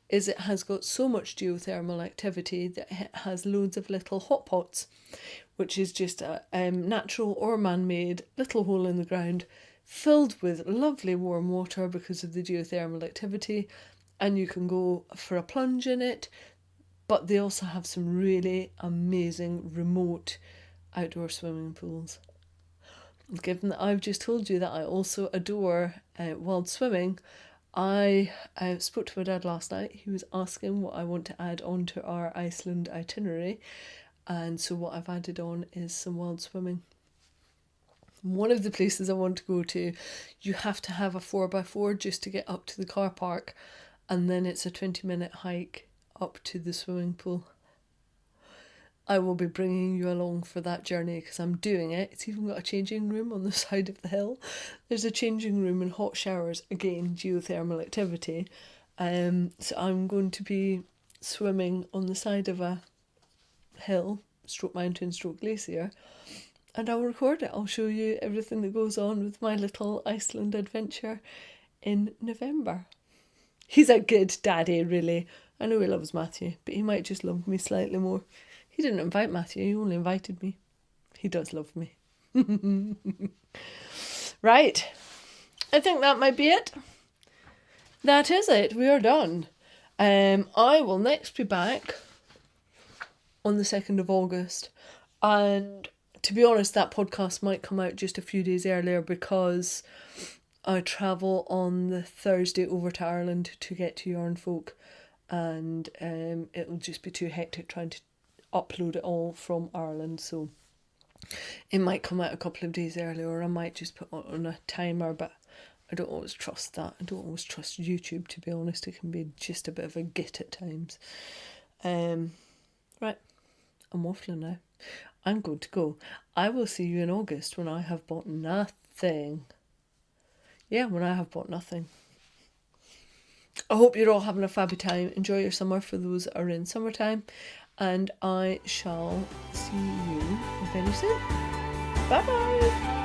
is it has got so much geothermal activity that it has loads of little hot pots, which is just a natural or man-made little hole in the ground filled with lovely warm water because of the geothermal activity, and you can go for a plunge in it. But they also have some really amazing remote outdoor swimming pools. Given that I've just told you that I also adore wild swimming, I spoke to my dad last night. He was asking what I want to add on to our Iceland itinerary, and so what I've added on is some wild swimming. One of the places I want to go to, you have to have a 4x4 just to get up to the car park, and then it's a 20-minute hike up to the swimming pool. I will be bringing you along for that journey because I'm doing it. It's even got a changing room on the side of the hill. There's a changing room and hot showers, again, geothermal activity. So I'm going to be swimming on the side of a hill, stroke mountain, stroke glacier, and I'll record it. I'll show you everything that goes on with my little Iceland adventure in November. He's a good daddy, really. I know he loves Matthew, but he might just love me slightly more. He didn't invite Matthew, he only invited me. He does love me. Right. I think that might be it. That is it. We are done. I will next be back on the 2nd of August. And to be honest, that podcast might come out just a few days earlier because I travel on the Thursday over to Ireland to get to Yarn Folk. And it'll just be too hectic trying to upload it all from Ireland, so it might come out a couple of days earlier, or I might just put it on a timer, but I don't always trust that. I don't always trust YouTube, to be honest. It can be just a bit of a git at times. Right, I'm waffling now. I'm going to go. I will see you in August when I have bought nothing. Yeah, when I have bought nothing. I hope you're all having a fabby time. Enjoy your summer for those that are in summertime. And I shall see you very soon. Bye-bye.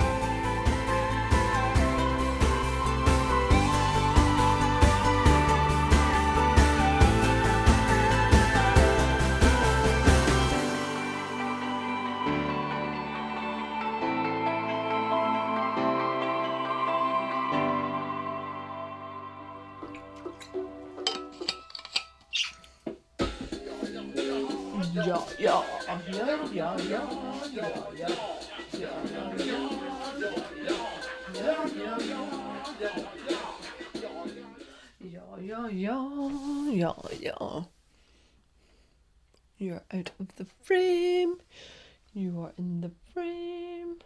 You're out of the frame. You are in the frame.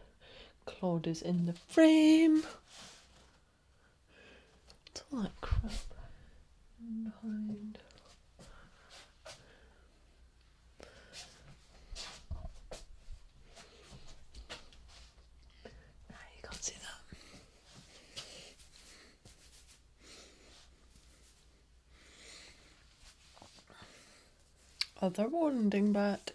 Claude is in the frame. What's all that crap behind? You can't see that. Other one, dingbat.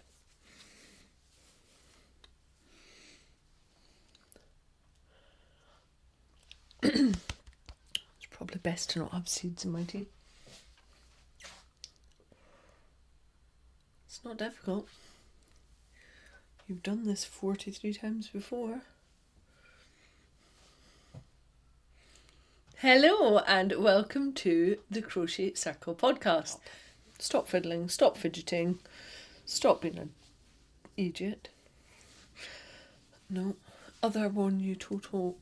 It's probably best to not have seeds in my tea. It's not difficult. You've done this 43 times before. Hello and welcome to the Crochet Circle podcast. Stop fiddling, stop fidgeting, stop being an idiot. No, other one, you total